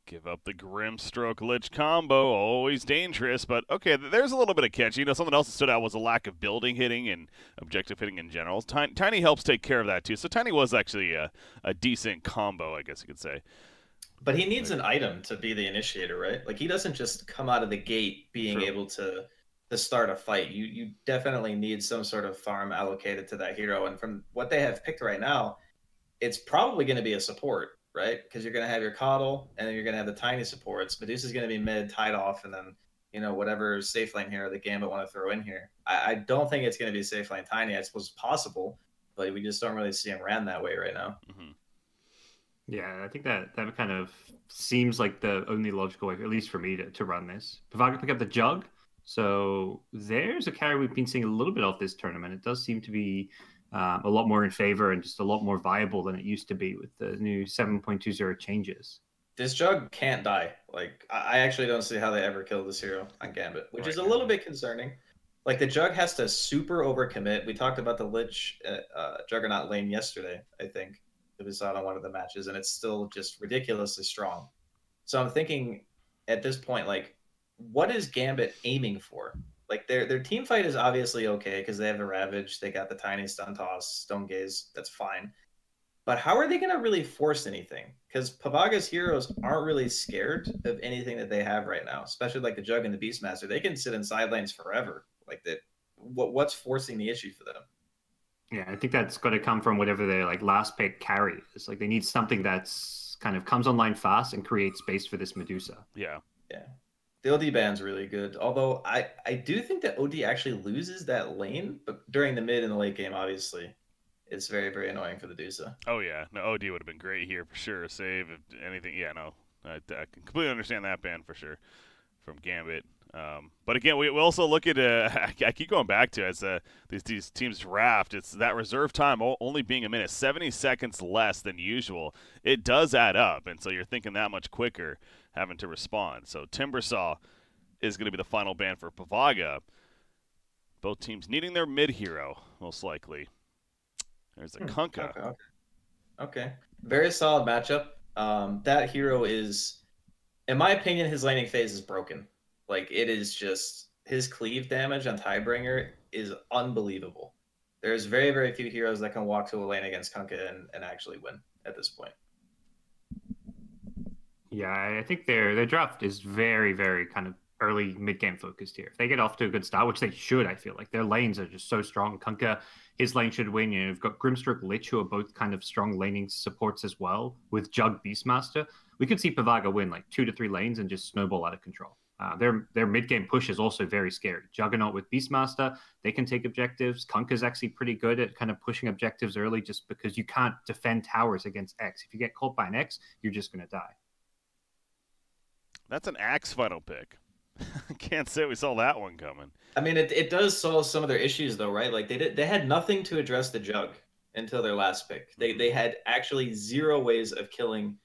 Give up the Grimstroke Lich combo, always dangerous, but okay, there's a little bit of catch. You know, something else that stood out was a lack of building hitting and objective hitting in general. Tiny helps take care of that too, so Tiny was actually a decent combo, I guess you could say. But he needs an item to be the initiator, right? Like, he doesn't just come out of the gate being able to start a fight. You definitely need some sort of farm allocated to that hero, and from what they have picked right now, it's probably going to be a support, right? Because you're going to have your Coddle, and then you're going to have the Tiny supports. Medusa's going to be mid, tied off, and then, you know, whatever safe lane hero the Gambit want to throw in here. I don't think it's going to be safe lane Tiny. I suppose it's possible, but we just don't really see him ran that way right now. Mm-hmm. Yeah, I think that kind of seems like the only logical way, at least for me, to run this. Pavaga pick up the Jug, so there's a carry we've been seeing a little bit of this tournament. It does seem to be a lot more in favor and just a lot more viable than it used to be with the new 7.20 changes. This Jug can't die. Like, I actually don't see how they ever kill this hero on Gambit, which is a little bit concerning. Like, the Jug has to super overcommit. We talked about the Lich Juggernaut lane yesterday, I think. We saw it on one of the matches, and it's still just ridiculously strong. So I'm thinking at this point, like, what is Gambit aiming for? Like, their team fight is obviously okay because they have the Ravage, they got the Tiny Stun Toss, Stone Gaze, that's fine. But how are they going to really force anything? Because Pavaga's heroes aren't really scared of anything that they have right now, especially like the Jug and the Beastmaster. They can sit in side lanes forever. Like, that, what's forcing the issue for them? Yeah, I think that's got to come from whatever their like last pick carry is. Like, they need something that's kind of comes online fast and creates space for this Medusa. Yeah. Yeah. The OD ban's really good. Although I do think that OD actually loses that lane, but during the mid and the late game, obviously, it's very, very annoying for the Dusa. Oh, yeah. No, OD would have been great here for sure. Save, anything. Yeah, no. I can completely understand that ban for sure from Gambit. But again, we also look at I keep going back to as these teams draft. It's that reserve time only being a minute, 70 seconds less than usual. It does add up, and so you're thinking that much quicker having to respond. So Timbersaw is going to be the final ban for Pavaga. Both teams needing their mid hero most likely. There's a Kunkka. Okay. Very solid matchup. That hero is, in my opinion, his laning phase is broken. Like, it is just, his cleave damage on Tidebringer is unbelievable. There's very, very few heroes that can walk to a lane against Kunkka and actually win at this point. Yeah, I think their draft is very, very kind of early mid-game focused here. If they get off to a good start, which they should, I feel like their lanes are just so strong. Kunkka, his lane should win. You know, you've got Grimstroke, Lich, who are both kind of strong laning supports as well. With Jug, Beastmaster, we could see Pavaga win like 2 to 3 lanes and just snowball out of control. Their mid-game push is also very scary. Juggernaut with Beastmaster, they can take objectives. Kunkka's actually pretty good at kind of pushing objectives early just because you can't defend towers against X. If you get caught by an X, you're just going to die. That's an Axe final pick. Can't say we saw that one coming. I mean, it does solve some of their issues, though, right? Like, they had nothing to address the Jug until their last pick. They had actually 0 ways of killing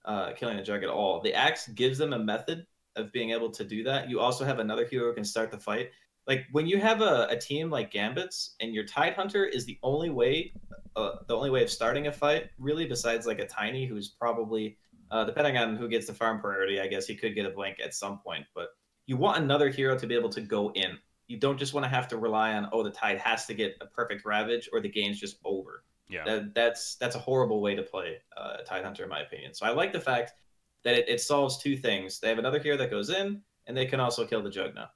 the Jug at all. The Axe gives them a method of being able to do that. You also have another hero who can start the fight. Like, when you have a team like Gambit's and your Tidehunter is the only way of starting a fight, really, besides like a Tiny who's probably, depending on who gets the farm priority, I guess he could get a blank at some point, but you want another hero to be able to go in. You don't just want to have to rely on, oh, the Tide has to get a perfect Ravage or the game's just over. Yeah, that's a horrible way to play Tidehunter, in my opinion. So I like the fact that it solves 2 things. They have another hero that goes in, and they can also kill the Jug now.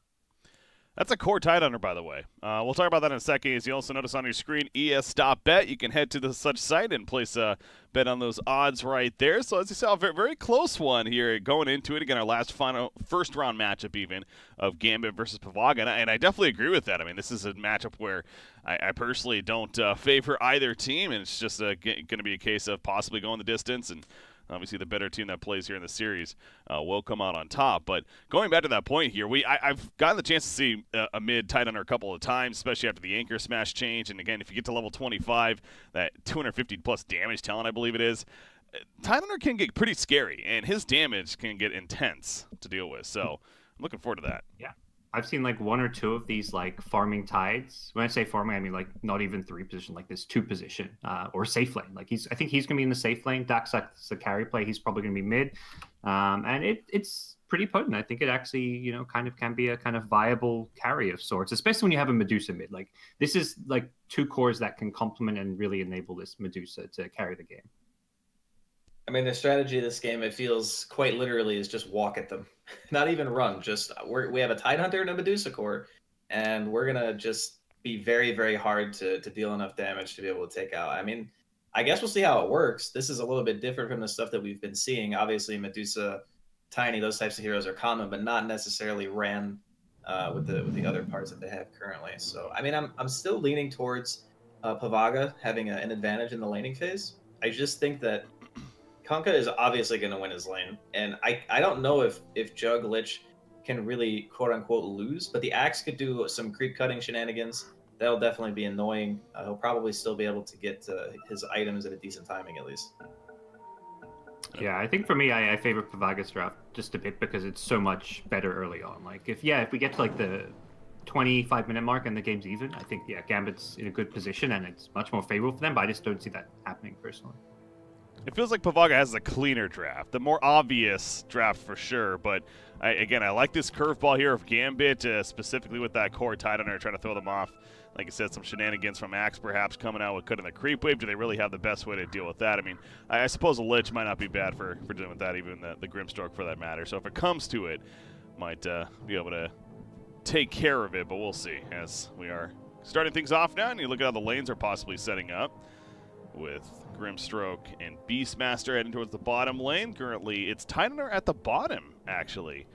That's a core Tidehunter, by the way. We'll talk about that in a second. As you also notice on your screen, es.bet. You can head to the such site and place a bet on those odds right there. So as you saw, a very, very close one here going into it. Again, our first round matchup even of Gambit versus Pavaga. And I definitely agree with that. I mean, this is a matchup where I personally don't favor either team. And it's just going to be a case of possibly going the distance, and obviously the better team that plays here in the series will come out on top. But going back to that point here, I've gotten the chance to see a mid Tidehunter a couple of times, especially after the Anchor Smash change. And again, if you get to level 25, that 250 plus damage talent, I believe it is, Tidehunter can get pretty scary, and his damage can get intense to deal with. So I'm looking forward to that. Yeah. I've seen like 1 or 2 of these like farming tides. When I say farming, I mean like not even 3 position, like this 2 position or safe lane. Like I think he's gonna be in the safe lane. Dax's the carry play. He's probably gonna be mid, and it's pretty potent. I think it actually kind of can be a kind of viable carry of sorts, especially when you have a Medusa mid. Like this is like 2 cores that can complement and really enable this Medusa to carry the game. I mean, the strategy of this game, it feels quite literally, is just walk at them. Not even run. Just we have a Tidehunter and a Medusa core, and we're going to just be very, very hard to deal enough damage to be able to take out. I mean, I guess we'll see how it works. This is a little bit different from the stuff that we've been seeing. Obviously, Medusa, Tiny, those types of heroes are common, but not necessarily ran with the other parts that they have currently. So, I mean, I'm still leaning towards Pavaga having an advantage in the laning phase. I just think that Kunkka is obviously going to win his lane, and I don't know if Jug Lich can really quote-unquote lose, but the Axe could do some creep-cutting shenanigans. That'll definitely be annoying. He'll probably still be able to get his items at a decent timing, at least. Yeah, I think for me, I favor Pavaga's draft just a bit because it's so much better early on. Like, if we get to like the 25-minute mark and the game's even, I think, Gambit's in a good position and it's much more favorable for them, but I just don't see that happening personally. It feels like Pavaga has a cleaner draft, the more obvious draft for sure, but I like this curveball here of Gambit, specifically with that core Tidehunter trying to throw them off. Like I said, some shenanigans from Axe perhaps coming out with cutting the creep wave. Do they really have the best way to deal with that? I mean, I suppose a Lich might not be bad for dealing with that, even the Grimstroke for that matter. So if it comes to it, might be able to take care of it, but we'll see as we are starting things off now, and you look at how the lanes are possibly setting up with Grimstroke and Beastmaster heading towards the bottom lane. Currently, it's Tidehunter at the bottom, actually.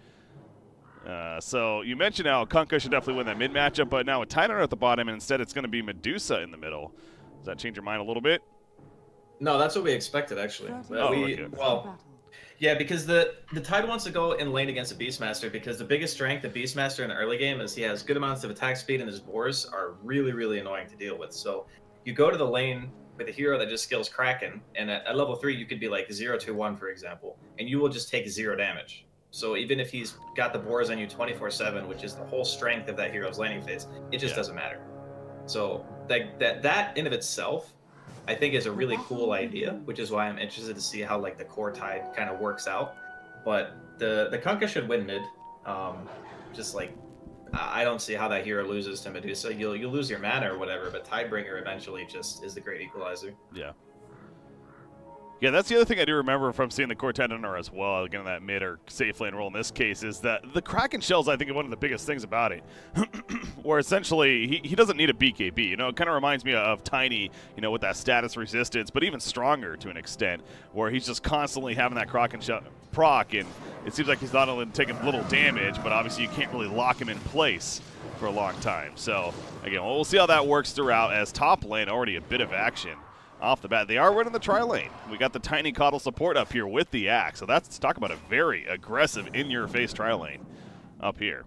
So you mentioned how Kunkka should definitely win that mid matchup, but now with Tidehunter at the bottom, and instead it's going to be Medusa in the middle. Does that change your mind a little bit? No, that's what we expected, actually. Well, yeah, because the Tide wants to go in lane against the Beastmaster because the biggest strength of Beastmaster in the early game is he has good amounts of attack speed and his boars are really, really annoying to deal with. So you go to the lane with a hero that just skills Kraken, and at level 3 you could be like 0-1, for example, and you will just take 0 damage. So even if he's got the boars on you 24/7, which is the whole strength of that hero's laning phase, it just doesn't matter. So that in of itself, I think is a really cool idea, which is why I'm interested to see how like the core Tide kind of works out. But the Kunkka should win mid. Just like I don't see how that hero loses to Medusa. You'll lose your mana or whatever, but Tidebringer eventually just is the great equalizer. Yeah. Yeah, that's the other thing I do remember from seeing the core Tidehunter as well, again, that mid or safe lane role in this case, is that the Kraken Shell's, I think, one of the biggest things about it, where essentially he doesn't need a BKB. You know, it kind of reminds me of Tiny, you know, with that status resistance, but even stronger to an extent, where he's just constantly having that Kraken Shell proc, and it seems like he's not only taking little damage, but obviously you can't really lock him in place for a long time. So, again, we'll see how that works throughout, as top lane already a bit of action off the bat. They are running the tri-lane. We got the Tiny Coddle support up here with the Axe. So that's, talk about a very aggressive in-your-face tri-lane up here.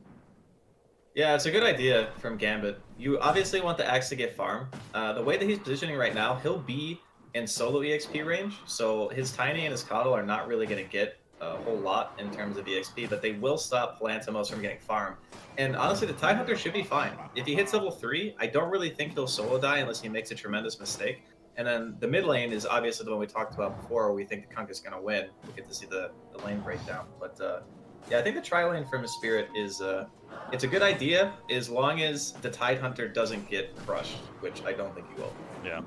Yeah, it's a good idea from Gambit. You obviously want the Axe to get farm. The way that he's positioning right now, he'll be in solo EXP range. So his Tiny and his Coddle are not really going to get a whole lot in terms of EXP, but they will stop Lantimos from getting farm. And honestly, the Tidehunter should be fine. If he hits level 3, I don't really think he'll solo die unless he makes a tremendous mistake. And then the mid lane is obviously the one we talked about before, where we think the Kunkka's going to win. We'll get to see the lane breakdown. But yeah, I think the tri-lane from his Spirit is it's a good idea as long as the Tidehunter doesn't get crushed, which I don't think he will. Yeah.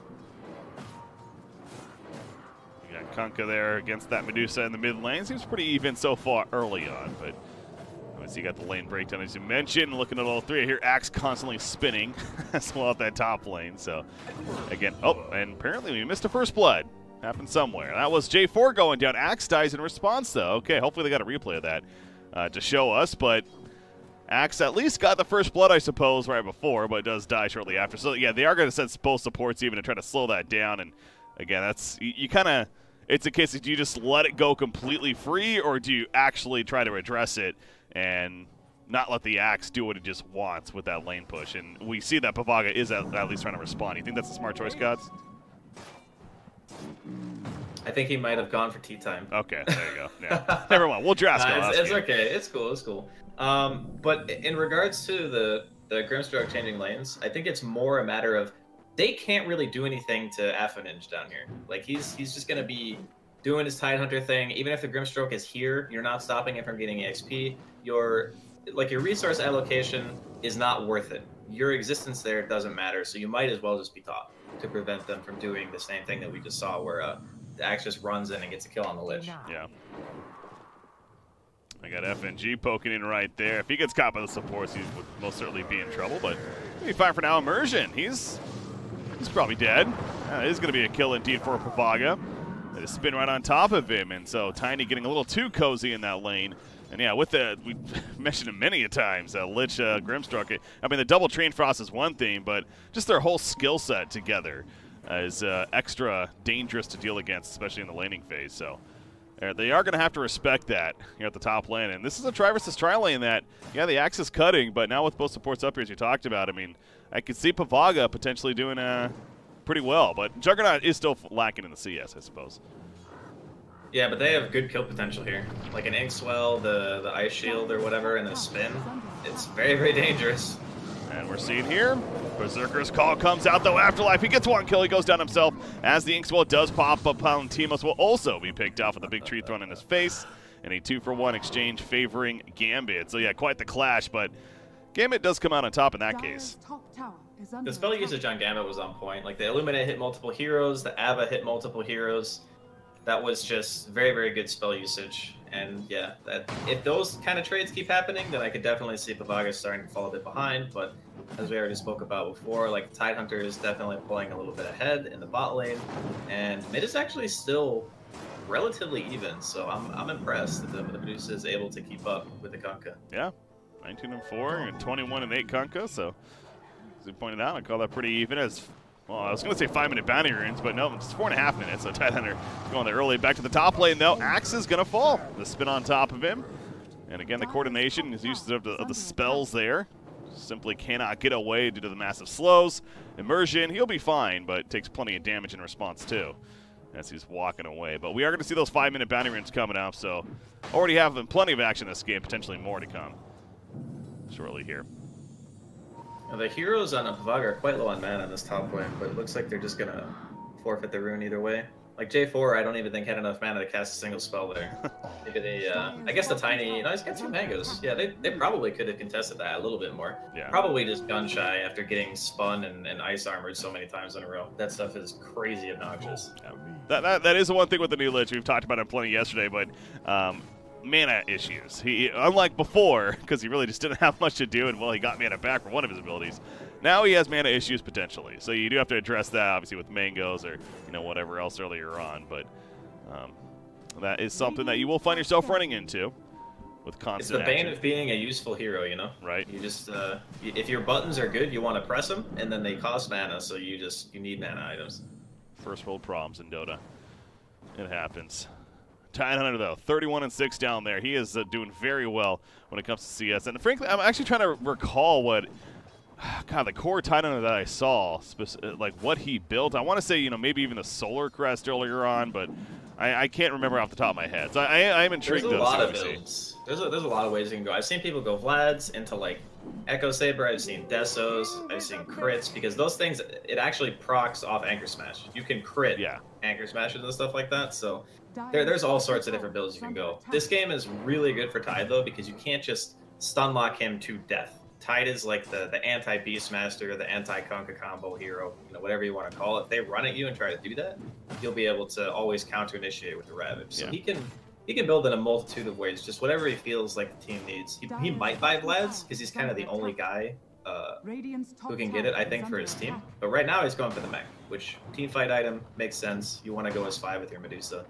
You got Kunkka there against that Medusa in the mid lane. Seems pretty even so far early on, but so you got the lane breakdown, as you mentioned. Looking at all 3 I hear Axe constantly spinning as well at that top lane. So, again, oh, and apparently we missed a first blood. Happened somewhere. That was J4 going down. Axe dies in response, though. Okay, hopefully they got a replay of that to show us. But Axe at least got the first blood, I suppose, right before, but does die shortly after. So, yeah, they are going to send both supports even to try to slow that down. And, again, that's you kind of – it's a case of, do you just let it go completely free, or do you actually try to address it and not let the Axe do what it just wants with that lane push? And we see that Pavaga is at least trying to respond. You think that's a smart choice, GoDz? I think he might have gone for tea time. Okay, there you go. Yeah. Never mind. We'll draft. It's okay. It's cool. It's cool. But in regards to the Grimstroke changing lanes, I think it's more a matter of they can't really do anything to Affinage down here. Like he's just gonna be doing his Tidehunter thing. Even if the Grimstroke is here, you're not stopping him from getting EXP. Your resource allocation is not worth it. Your existence there doesn't matter, so you might as well just be top to prevent them from doing the same thing that we just saw, where the Axe just runs in and gets a kill on the Lich. Yeah. I got FNG poking in right there. If he gets caught by the supports, he would most certainly be in trouble, but he'll be fine for now. Immersion, he's probably dead. It is going to be a kill indeed for Pavaga. They just spin right on top of him, and so Tiny getting a little too cozy in that lane. And yeah, with the, we mentioned it many a times, Lich, Grimstroke. I mean, the double Train Frost is one thing, but just their whole skill set together is extra dangerous to deal against, especially in the laning phase. So they are going to have to respect that here at the top lane. And this is a try versus try lane that, yeah, the axe is cutting, but now with both supports up here, as you talked about, I mean, I could see Pavaga potentially doing pretty well, but Juggernaut is still lacking in the CS, I suppose. Yeah, but they have good kill potential here. Like an Inkswell, the Ice Shield or whatever, and the Spin. It's very, very dangerous. And we're seeing here, Berserker's Call comes out, though. Afterlife, he gets one kill, he goes down himself. As the Inkswell does pop up, Palantimos will also be picked off with a big tree thrown in his face. And a 2-for-1 exchange favoring Gambit. So yeah, quite the clash, but Gambit does come out on top in that case. The spell usage on Gambit was on point. Like the Illuminate hit multiple heroes, the Ava hit multiple heroes. That was just very, very good spell usage. And yeah, that if those kind of trades keep happening, then I could definitely see Pavaga starting to fall a bit behind. But as we already spoke about before, like Tidehunter is definitely pulling a little bit ahead in the bot lane, and mid is actually still relatively even. So I'm impressed that the Medusa is able to keep up with the Kunkka. Yeah, 19-4 and 21-8 Kunkka. So as we pointed out, I call that pretty even. As well, I was going to say 5-minute bounty runes, but no, it's 4.5 minutes. So Tidehunter going there early. Back to the top lane, though. Axe is going to fall. The spin on top of him. And again, the coordination, his use of the spells there. Simply cannot get away due to the massive slows. Immersion, he'll be fine, but takes plenty of damage in response, too, as he's walking away. But we are going to see those 5-minute bounty runes coming up, so already have plenty of action in this game, potentially more to come shortly here. Now, the heroes on Pavaga are quite low on mana in this top lane, but it looks like they're just going to forfeit the rune either way. Like J4, I don't even think had enough mana to cast a single spell there. Maybe they, I guess the Tiny, he's got 2 mangoes. Yeah, they probably could have contested that a little bit more. Yeah. Probably just gun shy after getting spun and ice armored so many times in a row. That stuff is crazy obnoxious. Yeah. That is the one thing with the new Lich. We've talked about it plenty yesterday, but mana issues. He, unlike before, because he really just didn't have much to do, and well, he got mana back for one of his abilities. Now he has mana issues potentially, so you do have to address that, obviously, with mangoes or whatever else earlier on. But that is something that you will find yourself running into with constant. It's the bane action. of being a useful hero, you know. Right. You just if your buttons are good, you want to press them, and then they cost mana, so you need mana items. First world problems in Dota. It happens. Tidehunter, though, 31-6 down there. He is doing very well when it comes to CS. And frankly, I'm actually trying to recall what, God, the core Tidehunter that I saw, like what he built. I want to say, maybe even the Solar Crest earlier on, but I can't remember off the top of my head. So I'm intrigued. There's a lot of builds. There's a lot of ways you can go. I've seen people go Vlad's into like Echo Saber. I've seen Desos. I've seen crits, because those things, it actually procs off Anchor Smash. You can crit Anchor Smashes and stuff like that. So there's all sorts of different builds you can go. This game is really good for Tide, though, because you can't just stun lock him to death. Tide is like the anti-Beastmaster, the anti-Kunkka combo hero, whatever you want to call it. If they run at you and try to do that, you'll be able to always counter-initiate with the Ravage. So he can build in a multitude of ways, just whatever he feels like the team needs. He might buy Vlad's, because he's kind of the only guy who can get it, I think, for his team. But right now he's going for the mech, which team fight item makes sense. You want to go as 5 with your Medusa.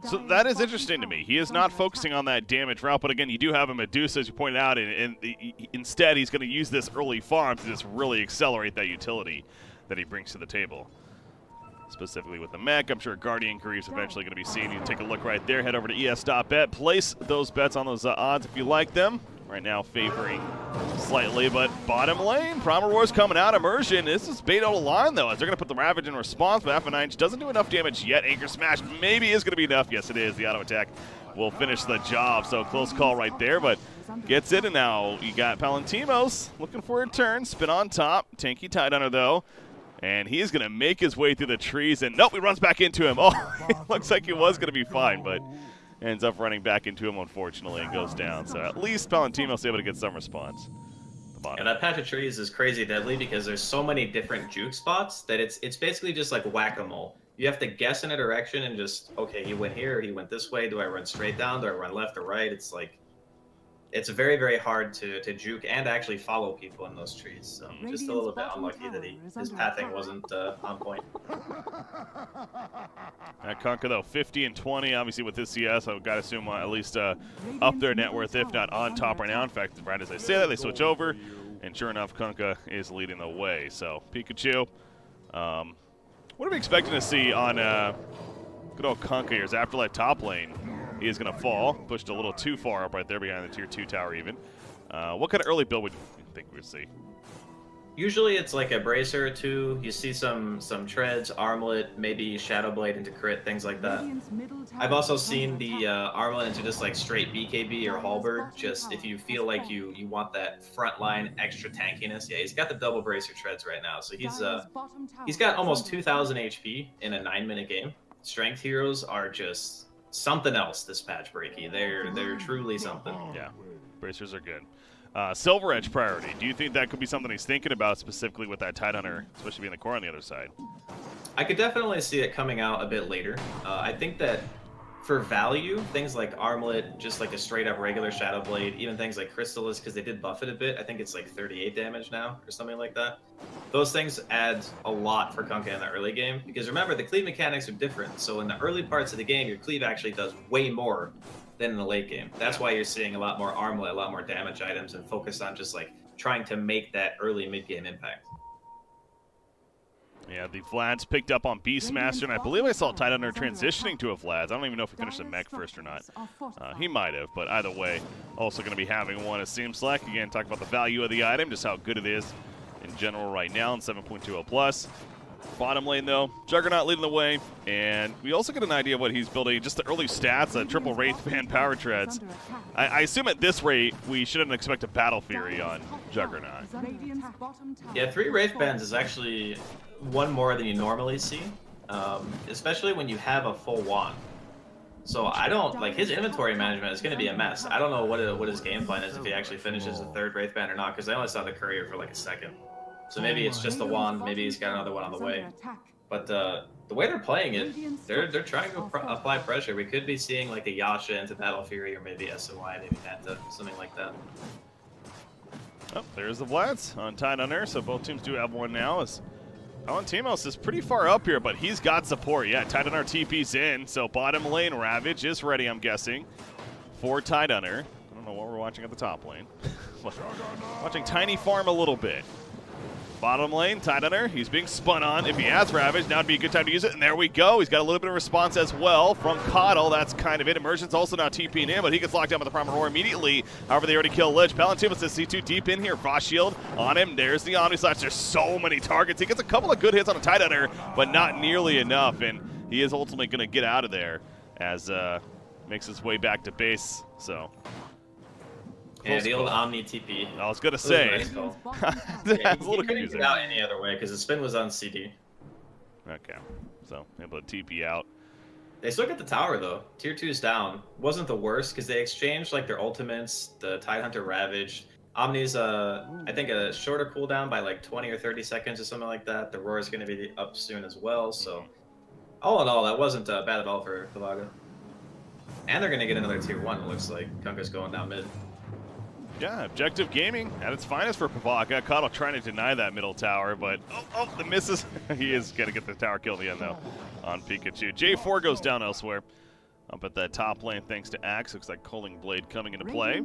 So that is interesting to me. He is not focusing on that damage route, but again, you do have a Medusa, as you pointed out, and instead he's going to use this early farm to just really accelerate that utility that he brings to the table. Specifically with the mech, I'm sure Guardian Greaves eventually going to be seen. You can take a look right there. Head over to es.bet. Place those bets on those odds if you like them. Right now favoring slightly, but bottom lane, Primal Roar's coming out. Immersion, this is bait out of line, though, as they're going to put the Ravage in response, but F9 doesn't do enough damage yet. Anchor Smash maybe is going to be enough. Yes, it is. The auto attack will finish the job. So close call right there, but gets it, and now you got Palantimos looking for a turn. Spin on top. Tanky Tidehunter, though. And he's going to make his way through the trees, and nope, he runs back into him. Oh, it looks like he was going to be fine, but ends up running back into him, unfortunately, and goes down. So at least Palantimos able to get some response. And that patch of trees is crazy deadly because there's so many different juke spots that it's basically just like whack-a-mole. You have to guess in a direction and just, okay, he went here, he went this way. Do I run straight down? Do I run left or right? It's like, it's very, very hard to juke and actually follow people in those trees. So just a little bit unlucky that his pathing wasn't on point. At Kunkka, though, 50 and 20, obviously with this CS, I've got to assume at least up their net worth, if not on top right now. In fact, right as I say that, they switch over, and sure enough, Kunkka is leading the way. So Pikachu, what are we expecting to see on good old Kunkka here? His Afterlife top lane. He is going to fall. Pushed a little too far up right there behind the tier 2 tower even. What kind of early build would you think we'd see? Usually it's like a Bracer or two. You see some Treads, Armlet, maybe Shadow Blade into crit, things like that. I've also seen the Armlet into just like straight BKB or Halberd, just if you feel like you want that frontline extra tankiness. Yeah, he's got the double Bracer Treads right now. So he's got almost 2,000 HP in a 9-minute game. Strength heroes are just something else this patch, Breaky. They're truly something. Yeah, bracers are good. Silver Edge priority. Do you think that could be something he's thinking about specifically with that Tidehunter, especially being the core on the other side? I could definitely see it coming out a bit later. I think that for value, things like Armlet, just like a straight up regular Shadow Blade, even things like Crystallis, because they did buff it a bit. I think it's like 38 damage now or something like that. Those things add a lot for Kunkka in the early game, because remember, the cleave mechanics are different. So in the early parts of the game, your cleave actually does way more than in the late game. That's why you're seeing a lot more Armlet, a lot more damage items, and focus on just like trying to make that early mid-game impact. Yeah, the Vlad's picked up on Beastmaster, and I believe I saw Tidehunter transitioning to a Vlad's. I don't even know if he finished the mech first or not. He might have, but either way, also going to be having one, it seems like. Again, talk about the value of the item, just how good it is in general right now in 7.20 plus. Bottom lane, though, Juggernaut leading the way, and we also get an idea of what he's building, just the early stats, triple Wraithband power treads. I assume at this rate, we shouldn't expect a Battle Fury on Juggernaut. Yeah, 3 Wraithbands is actually one more than you normally see, especially when you have a full wand. So I don't, like, his inventory management is going to be a mess. I don't know what his game plan is if he actually finishes the 3rd Wraithband or not, because I only saw the courier for like a second. So maybe it's just the wand, maybe he's got another one on the way. But the way they're playing it, they're trying to apply pressure. We could be seeing like a Yasha into Battle Fury, or maybe SOI, maybe Nanta, something like that. Oh, there's the Vlads on Tidehunter, so both teams do have one now. As Palantimos is pretty far up here, but he's got support. Yeah, Tidehunter TP's in, so bottom lane Ravage is ready, I'm guessing, for Tidehunter. I don't know what we're watching at the top lane. Watching Tiny Farm a little bit. Bottom lane, Tidehunter, he's being spun on. If he has Ravage, now would be a good time to use it, and there we go. He's got a little bit of response as well from Coddle. That's kind of it. Immersion's also now TPing in, but he gets locked down with the Primal Roar immediately. However, they already kill Lich. Palantimos says C2 deep in here. Frost Shield on him. There's the Omni Slash. There's so many targets. He gets a couple of good hits on a Tidehunter, but not nearly enough, and he is ultimately going to get out of there as makes his way back to base. So. Yeah, the old Omni TP. I was going to say. Nice call. Yeah, it's a little you couldn't confusing. get out any other way because the spin was on CD. Okay, so able to TP out. They still get the tower though. Tier 2's down. Wasn't the worst because they exchanged like their ultimates. The Tidehunter Ravage. Omni's I think a shorter cooldown by like 20 or 30 seconds or something like that. The Roar is going to be up soon as well. So all in all, that wasn't bad at all for Pavaga. And they're going to get another tier 1. It looks like Kunkka's going down mid. Yeah, objective gaming at its finest for Pavaga. Coddle trying to deny that middle tower, but the misses. He is going to get the tower kill at the end, though, on Pikachu. J4 goes down elsewhere. Up at that top lane, thanks to Axe. Looks like Culling Blade coming into play.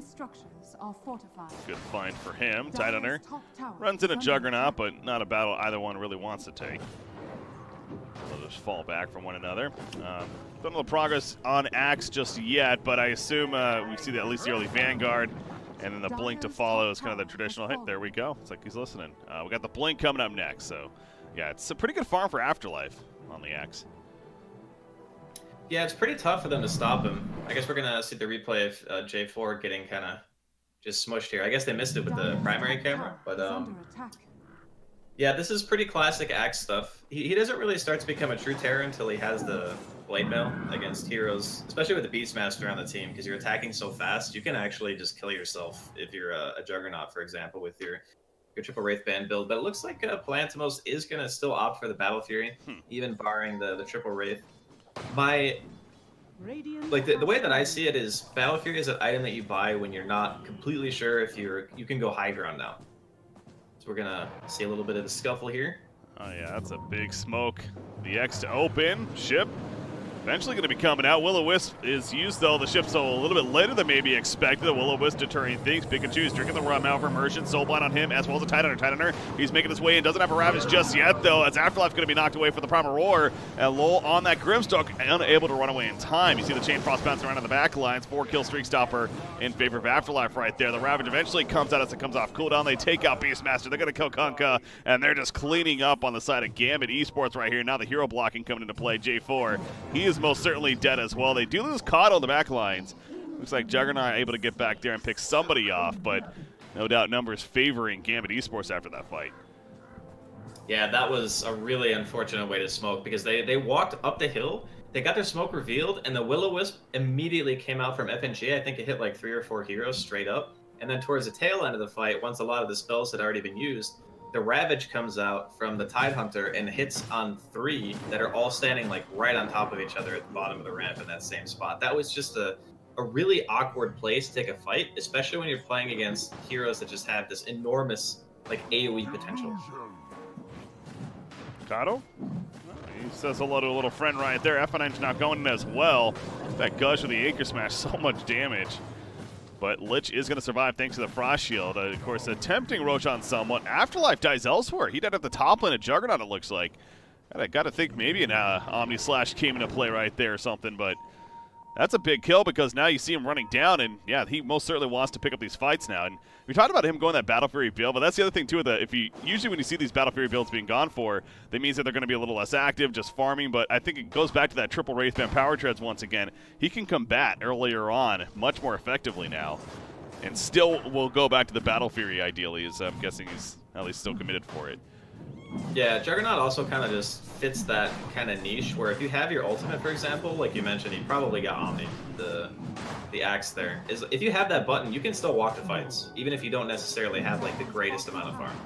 Good find for him. Tidehunter runs in a Juggernaut, but not a battle either one really wants to take. They'll just fall back from one another. Don't know the progress on Axe just yet, but I assume we see at least the early Vanguard. And then the blink to follow is kind of the traditional hit. There we go. It's like he's listening. We got the blink coming up next. So, yeah, it's a pretty good farm for Afterlife on the Axe. Yeah, it's pretty tough for them to stop him. I guess we're gonna see the replay of J4 getting kind of just smushed here. I guess they missed it with the primary camera, but yeah, this is pretty classic Axe stuff. He doesn't really start to become a true terror until he has the blade mail against heroes, especially with the Beastmaster on the team, because you're attacking so fast, you can actually just kill yourself if you're a Juggernaut, for example, with your triple Wraith Band build. But it looks like Palantimos is gonna still opt for the Battle Fury, even barring the triple Wraith. The way that I see it is Battle Fury is an item that you buy when you're not completely sure if you can go high ground now. So we're gonna see a little bit of the scuffle here. Oh yeah, that's a big smoke. The X to open, ship eventually going to be coming out. Will-O-Wisp is used, though. The ship's a little bit later than maybe expected. The Will-O-Wisp deterring things. Pikachu's drinking the rum out for immersion. Soulblind on him, as well as a Tidehunter. Tidehunter, he's making his way in. Doesn't have a Ravage just yet, though, as Afterlife going to be knocked away for the Primal Roar. And Lowell on that Grimstalk, unable to run away in time. You see the Chain Frost bouncing around on the back lines. 4-kill streak stopper in favor of Afterlife right there. The Ravage eventually comes out as it comes off cooldown. They take out Beastmaster. They're going to kill Kunkka, and they're just cleaning up on the side of Gambit Esports right here. Now the hero blocking coming into play. J4, he is most certainly dead as well. They do lose Caught on the back lines. Looks like Juggernaut able to get back there and pick somebody off, but no doubt numbers favoring Gambit Esports after that fight. Yeah, that was a really unfortunate way to smoke, because they walked up the hill, they got their smoke revealed, and the Will-O-Wisp immediately came out from FNG. I think it hit like 3 or 4 heroes straight up. And then towards the tail end of the fight, once a lot of the spells had already been used, the Ravage comes out from the Tidehunter and hits on 3 that are all standing like right on top of each other at the bottom of the ramp in that same spot. That was just a really awkward place to take a fight, especially when you're playing against heroes that just have this enormous like AoE potential. Kato? He says hello to a little friend right there. F9's not going in as well. That gush with the Anchor Smash, so much damage. But Lich is going to survive thanks to the Frost Shield. Of course, attempting Roshan somewhat. Afterlife dies elsewhere. He died at the top lane of Juggernaut, it looks like. I got to think maybe an Omni Slash came into play right there or something, but that's a big kill because now you see him running down, and yeah, he most certainly wants to pick up these fights now. And we talked about him going that Battle Fury build, but that's the other thing too. Usually when you see these Battle Fury builds being gone for, that means that they're going to be a little less active, just farming. But I think it goes back to that triple Wraithband power treads once again. He can combat earlier on much more effectively now, and still will go back to the Battle Fury ideally. As I'm guessing he's at least still committed for it. Yeah, Juggernaut also kind of just fits that kind of niche where if you have your ultimate, for example, like you mentioned, he probably got Omni, the axe there. If you have that button, you can still walk the fights, even if you don't necessarily have like the greatest amount of farm.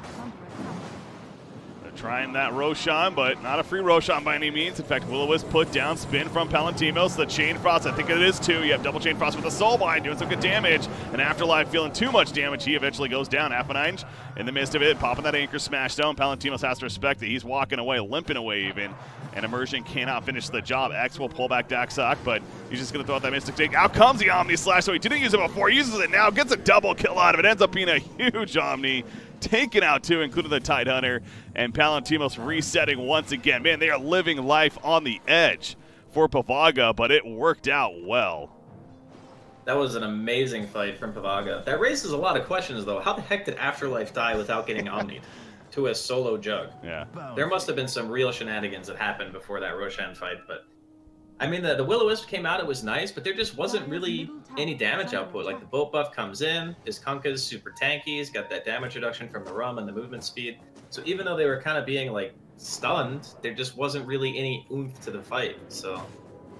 They're trying that Roshan, but not a free Roshan by any means. In fact, Will-O-Wisp put down spin from Palantimos. The Chain Frost, I think it is 2. You have double Chain Frost with the Soulbind, doing some good damage. And Afterlife feeling too much damage. He eventually goes down. F9 in the midst of it, popping that Anchor Smash down. Palantimos has to respect it. He's walking away, limping away even. And Immersion cannot finish the job. X will pull back Daxok, but he's just going to throw out that Mystic Take. Out comes the Omni Slash, so he didn't use it before. He uses it now, gets a double kill out of it. Ends up being a huge Omni. Taken out too, including the Tidehunter, and Palantimos resetting once again. Man, they are living life on the edge for Pavaga, but it worked out well. That was an amazing fight from Pavaga. That raises a lot of questions, though. How the heck did Afterlife die without getting Omni'd to a solo Jug? Yeah. There must have been some real shenanigans that happened before that Roshan fight, but I mean, the Will-O-Wisp came out, it was nice, but there just wasn't really any damage output. Like, the boat buff comes in, his Kunkka's super tanky, he's got that damage reduction from the rum and the movement speed. So even though they were kind of being, like, stunned, there just wasn't really any oomph to the fight. So,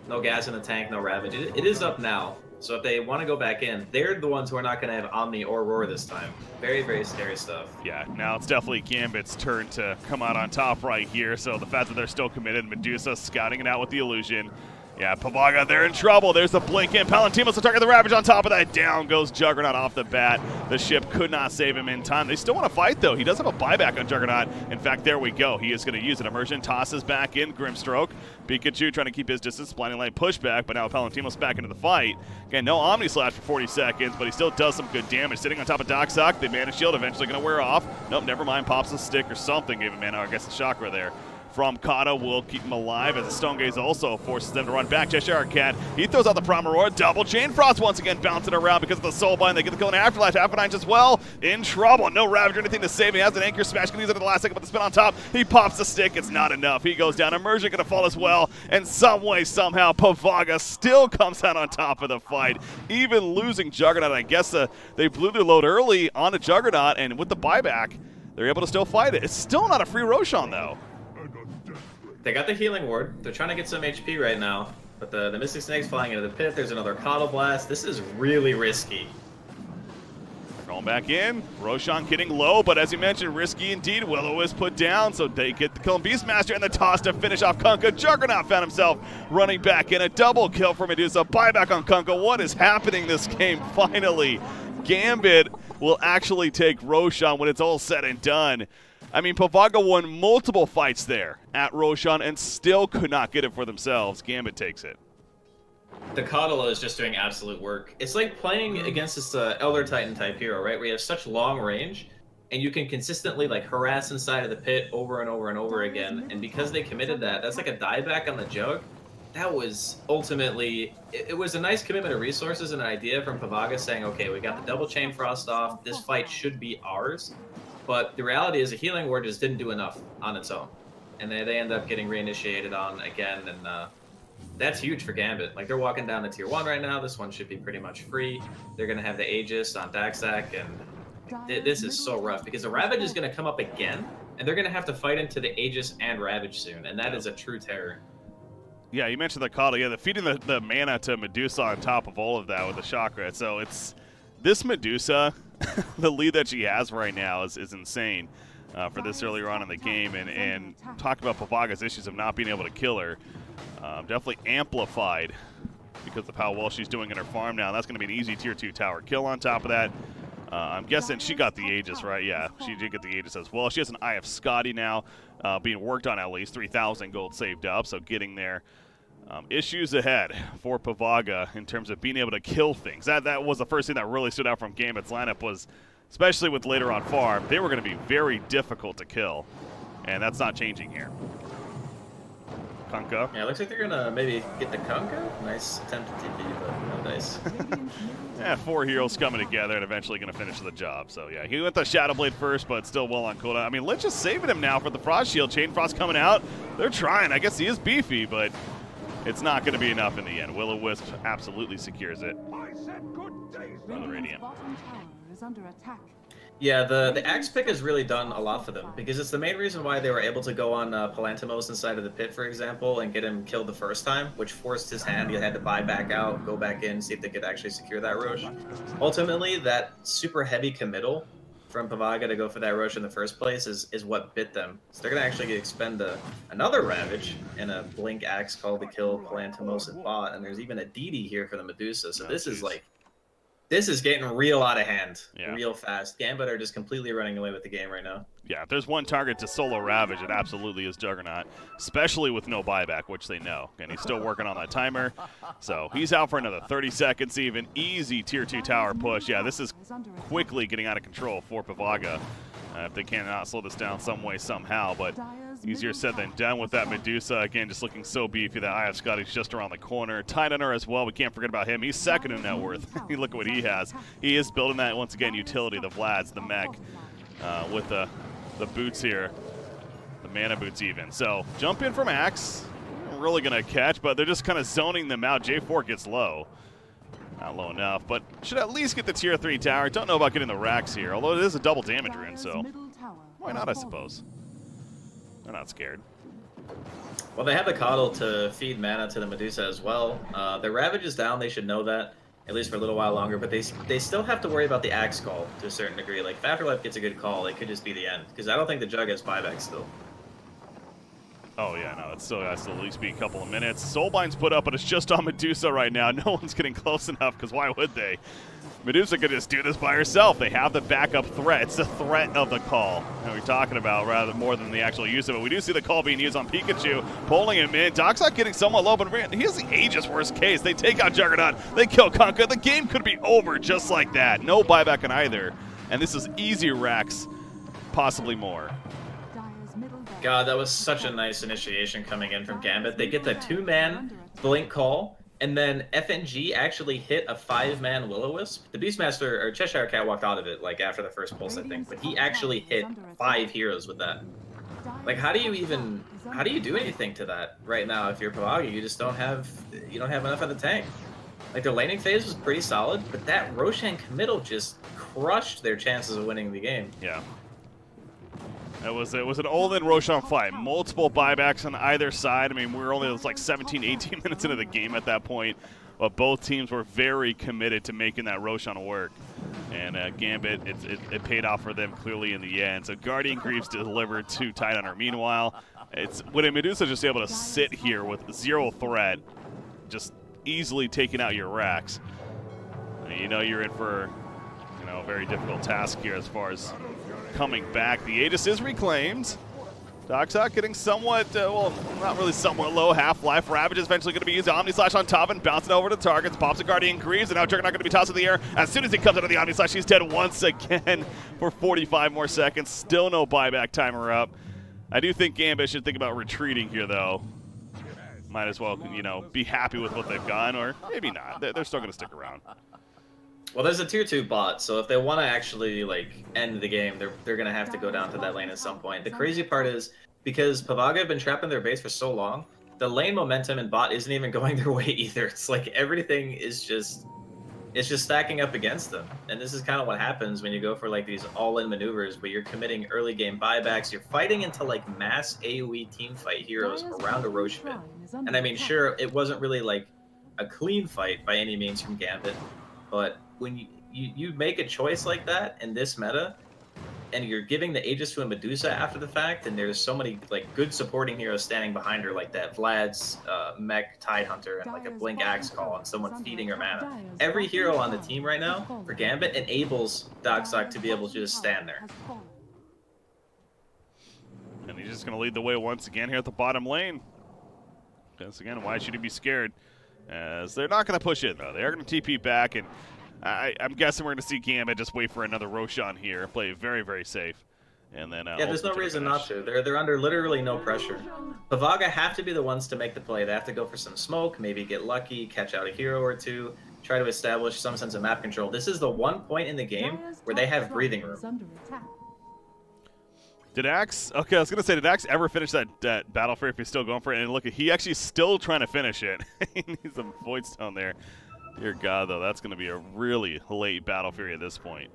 no gas in the tank, no Ravage. It is up now, so if they want to go back in, they're the ones who are not going to have Omni or Roar this time. Very, very scary stuff. Yeah, now it's definitely Gambit's turn to come out on top right here. So the fact that they're still committed, Medusa scouting it out with the illusion. Yeah, Pavaga, they're in trouble. There's the blink in. Palantimos to target the Ravage on top of that. Down goes Juggernaut off the bat. The ship could not save him in time. They still want to fight, though. He does have a buyback on Juggernaut. In fact, there we go. He is going to use it. Immersion tosses back in. Grimstroke. Pikachu trying to keep his distance. Blinding Light pushback, but now Palantimos back into the fight. Again, no Omni Slash for 40 seconds, but he still does some good damage. Sitting on top of Doxok. The Mana Shield eventually going to wear off. Nope, never mind. Pops a stick or something. Gave him Mana, I guess the Chakra there. from Kata will keep him alive as the Stone Gaze also forces them to run back. Cheshire Cat, he throws out the Promeror, double Chain Frost once again bouncing around because of the Soulbind. They get the kill in Afterlife. Afterlife as well in trouble. No Ravage or anything to save. He has an Anchor Smash. Can use it at the last second, but the spin on top. He pops the stick. It's not enough. He goes down. Immersion going to fall as well. And some way, somehow, Pavaga still comes out on top of the fight, even losing Juggernaut. I guess they blew their load early on a Juggernaut, and with the buyback, they're able to still fight it. It's still not a free Roshan, though. They got the healing ward. They're trying to get some HP right now. But the Mystic Snake's flying into the pit. There's another Coddle Blast. This is really risky. Going back in. Roshan getting low, but as you mentioned, risky indeed. Will-O-Wisp put down, so they get the kill on Beastmaster and the toss to finish off Kunkka. Juggernaut found himself running back in. A double kill for Medusa. Buyback on Kunkka. What is happening this game? Finally, Gambit will actually take Roshan when it's all said and done. I mean, Pavaga won multiple fights there at Roshan and still could not get it for themselves. Gambit takes it. The Coddle is just doing absolute work. It's like playing against this Elder Titan type hero, right? Where you have such long range, and you can consistently like harass inside of the pit over and over and over again. And because they committed that, that's like a dieback on the Jug. That was ultimately, it was a nice commitment of resources and an idea from Pavaga saying, okay, we got the double Chain Frost off. This fight should be ours. But the reality is a healing ward just didn't do enough on its own. And they end up getting reinitiated on again, and that's huge for Gambit. Like, they're walking down to tier 1 right now. This one should be pretty much free. They're going to have the Aegis on Daxak, and this is so rough because the Ravage is going to come up again, and they're going to have to fight into the Aegis and Ravage soon, and that is a true terror. Yeah, you mentioned the Coddle. Yeah, the feeding the mana to Medusa on top of all of that with the Chakra. So it's this Medusa, the lead that she has right now is insane for this earlier on in the game. And talk about Pavaga's issues of not being able to kill her. Definitely amplified because of how well she's doing in her farm now. That's going to be an easy tier 2 tower kill on top of that. I'm guessing she got the Aegis, right? Yeah, she did get the Aegis as well. She has an Eye of Scotty now being worked on at least. 3,000 gold saved up, so getting there. Issues ahead for Pavaga in terms of being able to kill things. That was the first thing that really stood out from Gambit's lineup was, especially with later on farm, they were going to be very difficult to kill. And that's not changing here. Kunkka. Yeah, looks like they're going to maybe get the Kunkka. Nice attempt at TP, but no dice. Yeah, 4 heroes coming together and eventually going to finish the job. So, yeah, he went the Shadow Blade first, but still well on cooldown. I mean, Lich is saving him now for the Frost Shield. Chain Frost coming out. They're trying. I guess he is beefy, but it's not going to be enough in the end. Will-O-Wisp absolutely secures it. Another Radiant. Yeah, the Axe pick has really done a lot for them, because it's the main reason why they were able to go on Palantimos inside of the pit, for example, and get him killed the first time, which forced his hand. He had to buy back out, go back in, see if they could actually secure that Roche. Ultimately, that super heavy committal from Pavaga to go for that Roche in the first place is what bit them. So they're going to actually expend another Ravage and a Blink Axe called to kill Palantimos at bot, and there's even a DD here for the Medusa. So this is like, this is getting real out of hand, real fast. Gambit are just completely running away with the game right now. Yeah, if there's one target to solo Ravage, it absolutely is Juggernaut, especially with no buyback, which they know. And he's still working on that timer. So he's out for another 30 seconds even. Easy tier 2 tower push. Yeah, this is quickly getting out of control for Pavaga. If they cannot slow this down some way, somehow. But easier said than done with that Medusa. Again, just looking so beefy. That Eye of Scotty's just around the corner. Tidehunter as well. We can't forget about him. He's second in net worth. Look at what he has. He is building that, once again, utility, the Vlads, the mech, with the boots here. The mana boots even. So, jump in from Axe. Really going to catch, but they're just kind of zoning them out. J4 gets low. Not low enough, but should at least get the tier 3 tower. Don't know about getting the racks here, although it is a double damage rune, so why not, I suppose. They're not scared. Well, they have the Coddle to feed mana to the Medusa as well. The Ravage is down, they should know that, at least for a little while longer, but they still have to worry about the Axe call to a certain degree. Like, if Afterlife gets a good call, it could just be the end, because I don't think the Jug has buyback still. Oh, yeah, no, it still has to at least be a couple of minutes. Soulbind's put up, but it's just on Medusa right now. No one's getting close enough, because why would they? Medusa could just do this by herself. They have the backup threat. It's the threat of the call that we're talking about rather more than the actual use of it. We do see the call being used on Pikachu, pulling him in. Doxak getting somewhat low, but he has the Aegis worst case. They take out Juggernaut. They kill Kunkka. The game could be over just like that. No buyback on either. And this is easy racks, possibly more. God, that was such a nice initiation coming in from Gambit. They get the 2-man blink call, and then FNG actually hit a 5-man Will-O-Wisp. The Beastmaster, or Cheshire Cat, walked out of it like after the first pulse, I think, but he actually hit 5 heroes with that. Like, how do you do anything to that right now if you're Pavaga? You just don't have enough in the tank. Like, their laning phase was pretty solid, but that Roshan committal just crushed their chances of winning the game. Yeah. It was an all-in Roshan fight. Multiple buybacks on either side. I mean, we were only like 17, 18 minutes into the game at that point, but both teams were very committed to making that Roshan work. And Gambit, it paid off for them clearly in the end. So Guardian Greaves delivered to Tidehunter. Meanwhile, when Medusa just able to sit here with 0 threat, just easily taking out your racks, you know you're in for a very difficult task here as far as coming back. The Aegis is reclaimed. Doxok getting somewhat, well, not really somewhat low. Half-Life Ravage is eventually going to be used. Omni Slash on top and bouncing over to targets. Pops a Guardian Greaves, and now Juggernaut going to be tossed in the air. As soon as he comes out of the Omni Slash, he's dead once again for 45 more seconds. Still no buyback timer up. I do think Gambit should think about retreating here, though. Might as well, be happy with what they've gotten, or maybe not. They're still going to stick around. Well, there's a tier 2 bot, so if they want to actually end the game, they're gonna have to go down to that lane at some point. The crazy part is because Pavaga have been trapped in their base for so long, the lane momentum in bot isn't even going their way either. It's like everything is just stacking up against them, and this is kind of what happens when you go for these all-in maneuvers where you're committing early game buybacks. You're fighting into mass AOE team fight heroes around a Roche pit, and I mean, sure, it wasn't really a clean fight by any means from Gambit, but when you make a choice like that in this meta, and you're giving the Aegis to a Medusa after the fact, and there's so many good supporting heroes standing behind her like that, Vlad's mech Tidehunter, and a Blink Axe Call, and someone feeding her mana. Every hero on the team right now for Gambit enables Doxok to be able to just stand there. And he's just going to lead the way once again here at the bottom lane. Once again, why should he be scared? As they're not going to push in, though. They are going to TP back, and I'm guessing we're going to see Gambit just wait for another Roshan here, play very, very safe, and then yeah, there's no reason not to. They're under literally no pressure. Pavaga have to be the ones to make the play. They have to go for some smoke, maybe get lucky, catch out a hero or two, try to establish some sense of map control. This is the one point in the game where they have breathing room. Did Axe? Okay, I was gonna say, did Axe ever finish that Battle Fury if he's still going for it? And look, he actually still trying to finish it. He needs some voids down there. Dear God, though, that's gonna be a really late Battle Fury at this point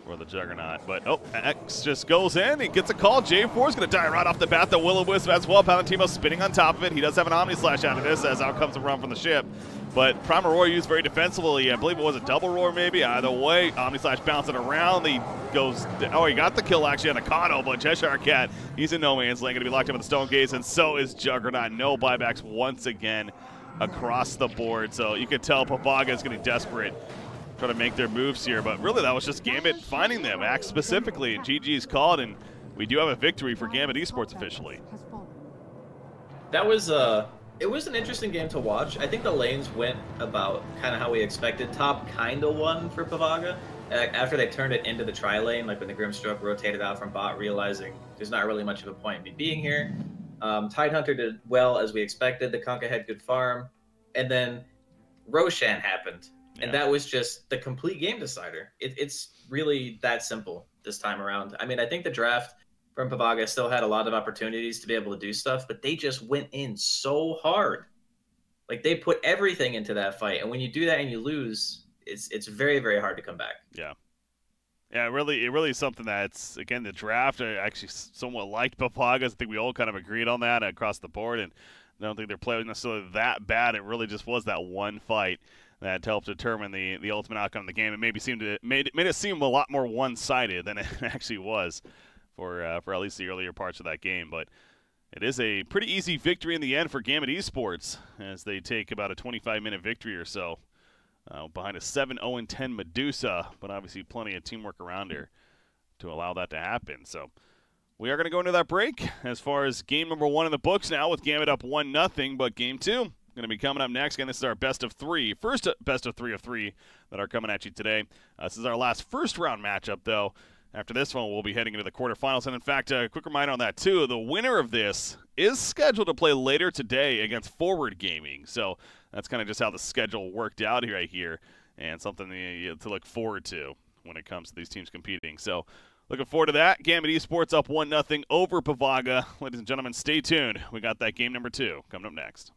for the Juggernaut. But oh, Axe just goes in. He gets a call. J4 is gonna die right off the bat. The Will-O-Wisp as well. Palantino spinning on top of it. He does have an Omni Slash out of this as out comes the run from the ship. But Primal Roar used very defensively. I believe it was a double roar maybe. Either way, Omni Slash bouncing around. He goes, oh, he got the kill actually on Akano, but Cheshire Cat, he's in no man's land, going to be locked up in the Stone Gaze, and so is Juggernaut. No buybacks once again across the board. So you can tell Pavaga is getting desperate, trying to make their moves here. But really, that was just Gambit finding them, Axe specifically, and GG's called, and we do have a victory for Gambit Esports officially. That was it was an interesting game to watch. I think the lanes went about kind of how we expected. Top kind of won for Pavaga. After they turned it into the tri-lane, like when the Grimstroke rotated out from bot, realizing there's not really much of a point in me being here. Tidehunter did well as we expected. The Kunkka had good farm. And then Roshan happened. And that was just the complete game decider. It's really that simple this time around. I mean, I think the draft from Pavaga still had a lot of opportunities to be able to do stuff, but they just went in so hard. Like, they put everything into that fight, and when you do that and you lose, it's very, very hard to come back. Yeah. Yeah, it really is something that's, again, the draft, I actually somewhat liked Pavaga. I think we all kind of agreed on that across the board, and I don't think they're playing necessarily that bad. It really just was that one fight that helped determine the ultimate outcome of the game. It made it seem a lot more one-sided than it actually was for at least the earlier parts of that game. But it is a pretty easy victory in the end for Gambit Esports as they take about a 25-minute victory or so behind a 7-0-10 Medusa, but obviously plenty of teamwork around here to allow that to happen. So we are going to go into that break as far as game number 1 in the books now with Gambit up 1-0, but game 2 going to be coming up next. Again, this is our best of 3. First best of 3 that are coming at you today. This is our last first round matchup, though, After this one, we'll be heading into the quarterfinals. And in fact, a quick reminder on that too, the winner of this is scheduled to play later today against Forward Gaming. So that's kind of just how the schedule worked out right here, and something to look forward to when it comes to these teams competing. So looking forward to that. Gambit Esports up 1-0 over Pavaga. Ladies and gentlemen, stay tuned. We got that game number 2 coming up next.